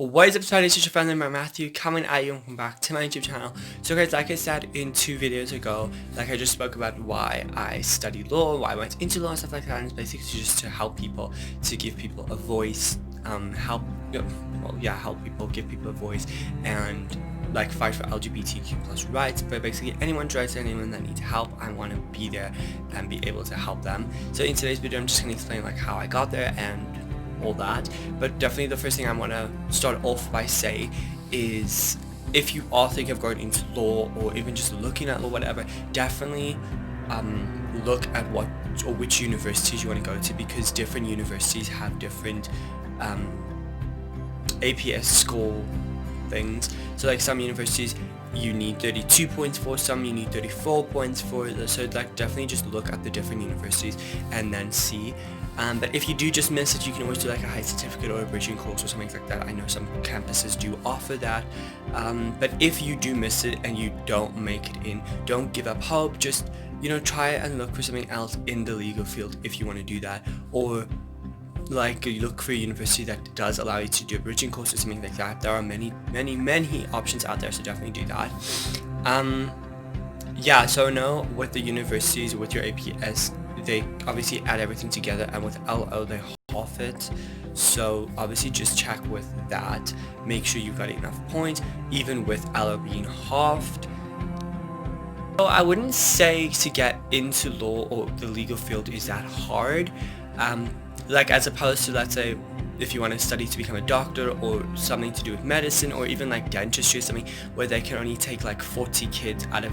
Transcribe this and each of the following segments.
What is up, everybody? It's your friend Matthew coming at you, and welcome back to my YouTube channel. So guys, like I said in 2 videos ago, like I just spoke about why I study law, why I went into law and stuff like that, and it's basically just to help people, to give people a voice, help people, give people a voice, and like fight for LGBTQ plus rights. But basically anyone's rights, anyone that needs help, I want to be there and be able to help them. So in today's video, I'm just going to explain like how I got there and all that. But definitely the first thing I want to start off by saying is, if you are thinking of going into law or even just looking at law, whatever, definitely look at what or which universities you want to go to, because different universities have different APS score things. So like some universities you need 32 points for, some you need 34 points for, so like definitely just look at the different universities and then see. But if you do just miss it, you can always do like a high certificate or a bridging course or something like that. I know some campuses do offer that. But if you do miss it and you don't make it in, don't give up hope. Just, try and look for something else in the legal field if you want to do that. Or like you look for a university that does allow you to do a bridging course or something like that. There are many options out there, so definitely do that. Yeah, so know with the universities, with your APS, they obviously add everything together, and with LO they half it. So obviously just check with that, make sure you've got enough points even with LO being halved. So I wouldn't say to get into law or the legal field is that hard, like as opposed to, let's say, if you want to study to become a doctor or something to do with medicine, or even like dentistry or something where they can only take like 40 kids out of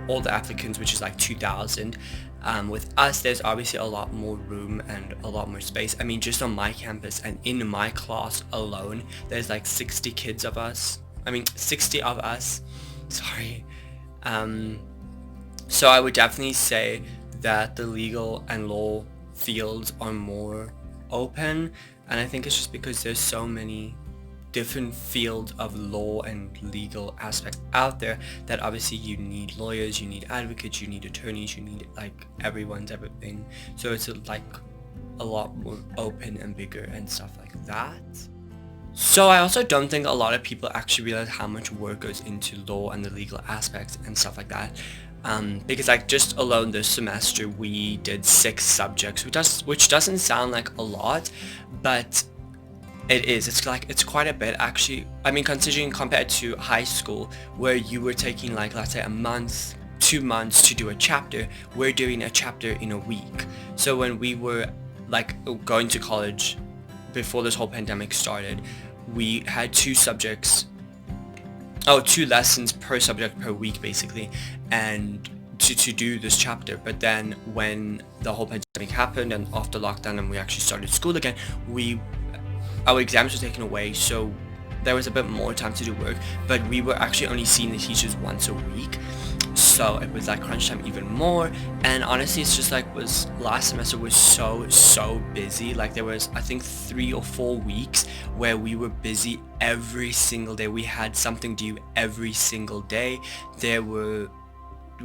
all the applicants, which is like 2,000. With us, there's obviously a lot more room and a lot more space. I mean, just on my campus and in my class alone, there's like 60 kids of us. I mean, 60 of us. Sorry. So I would definitely say that the legal and law fields are more open, and I think it's just because there's so many different fields of law and legal aspects out there that obviously you need lawyers, you need advocates, you need attorneys, you need like everyone's everything. So it's like a lot more open and bigger and stuff like that. So I also don't think a lot of people actually realize how much work goes into law and the legal aspects and stuff like that. Because like just alone this semester we did 6 subjects, which doesn't sound like a lot, but it is. It's quite a bit actually. I mean, considering compared to high school where you were taking like, let's say, a month, 2 months to do a chapter, we're doing a chapter in a week. So when we were like going to college before this whole pandemic started, we had 2 lessons per subject per week basically, and to do this chapter. But then when the whole pandemic happened and after lockdown and we actually started school again, our exams were taken away, so there was a bit more time to do work, but we were actually only seeing the teachers once a week, so it was like crunch time even more. And honestly, it's just like last semester was so busy. Like there was, I think, 3 or 4 weeks where we were busy every single day. We had something due every single day. There were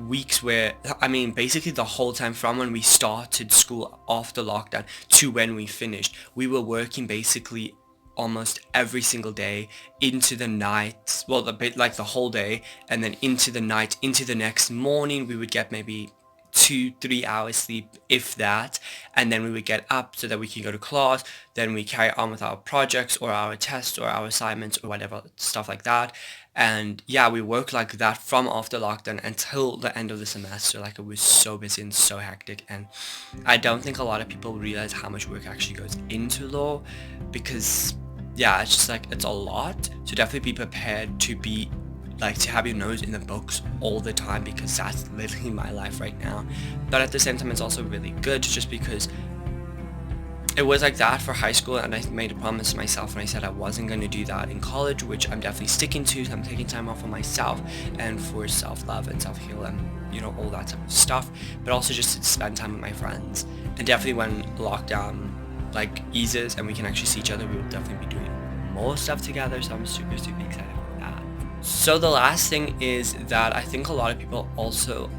weeks where, I mean, basically the whole time from when we started school after lockdown to when we finished, we were working basically almost every single day into the night, well, a bit like the whole day, and then into the night, into the next morning. We would get maybe 2-3 hours sleep, if that, and then we would get up so that we can go to class. Then we carry on with our projects or our tests or our assignments or whatever stuff like that. And yeah, we worked like that from after lockdown until the end of the semester. Like it was so busy and so hectic, and I don't think a lot of people realize how much work actually goes into law, because yeah, it's just like, it's a lot. So definitely be prepared to be like, to have your nose in the books all the time, because that's literally my life right now. But at the same time, it's also really good just because it was like that for high school, and I made a promise to myself and I said I wasn't going to do that in college, which I'm definitely sticking to. So I'm taking time off for myself and for self-love and self-heal and all that type of stuff, but also just to spend time with my friends. And definitely when lockdown like eases and we can actually see each other, we will definitely be doing more stuff together. So I'm super excited for that. So the last thing is that I think a lot of people also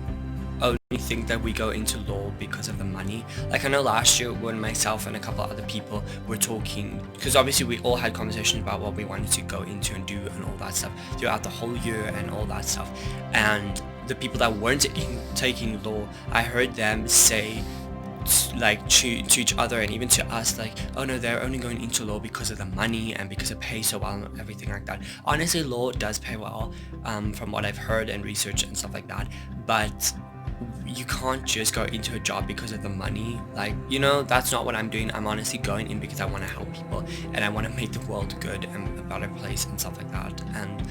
only think that we go into law because of the money. Like I know last year when myself and a couple of other people were talking, because obviously we all had conversations about what we wanted to go into and do and all that stuff throughout the whole year and all that stuff. And the people that weren't taking law, I heard them say like to each other and even to us, like, oh no, they're only going into law because of the money and because it pays so well and everything like that. Honestly, law does pay well, from what I've heard and research and stuff like that, but you can't just go into a job because of the money. Like, you know, that's not what I'm doing. I'm honestly going in because I want to help people and I want to make the world good and a better place and stuff like that. And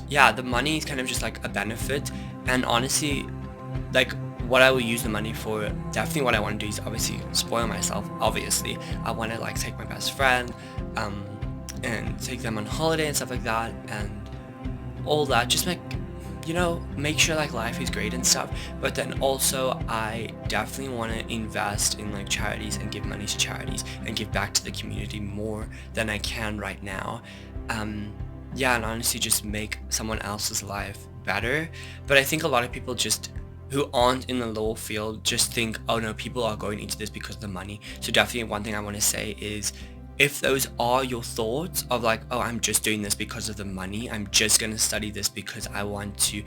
yeah, the money is kind of just like a benefit, and honestly, like what I will use the money for, definitely what I want to do is obviously spoil myself. Obviously I want to like take my best friend and take them on holiday and stuff like that and all that, just make, you know, make sure like life is great and stuff. But then also I definitely want to invest in like charities and give money to charities and give back to the community more than I can right now. Yeah, and honestly just make someone else's life better. But I think a lot of people just who aren't in the law field just think, oh no, people are going into this because of the money. So definitely one thing I want to say is, if those are your thoughts of like, oh, I'm just doing this because of the money, I'm just going to study this because I want to,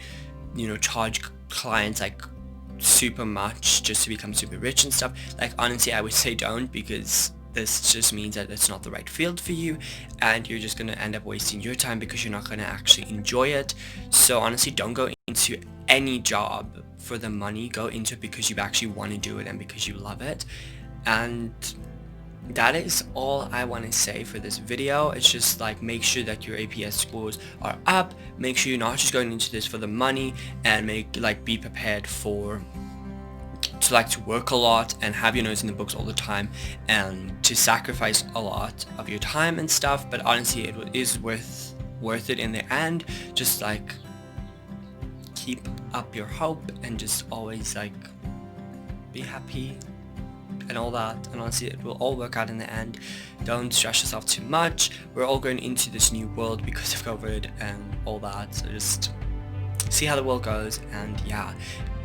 you know, charge clients like super much just to become super rich and stuff, like honestly I would say don't, because this just means that it's not the right field for you and you're just going to end up wasting your time because you're not going to actually enjoy it. So honestly, don't go into any job for the money. Go into it because you actually want to do it and because you love it. And that is all I want to say for this video. It's just like, make sure that your APS scores are up, make sure you're not just going into this for the money, and be prepared for to work a lot and have your nose in the books all the time and to sacrifice a lot of your time and stuff. But honestly, it is worth it in the end. Just like keep up your hope and just always like be happy and all that, and honestly it will all work out in the end. Don't stress yourself too much. We're all going into this new world because of COVID and all that, so just see how the world goes. And yeah,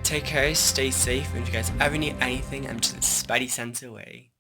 take care, stay safe, and if you guys ever need anything, I'm just a spidey sense away.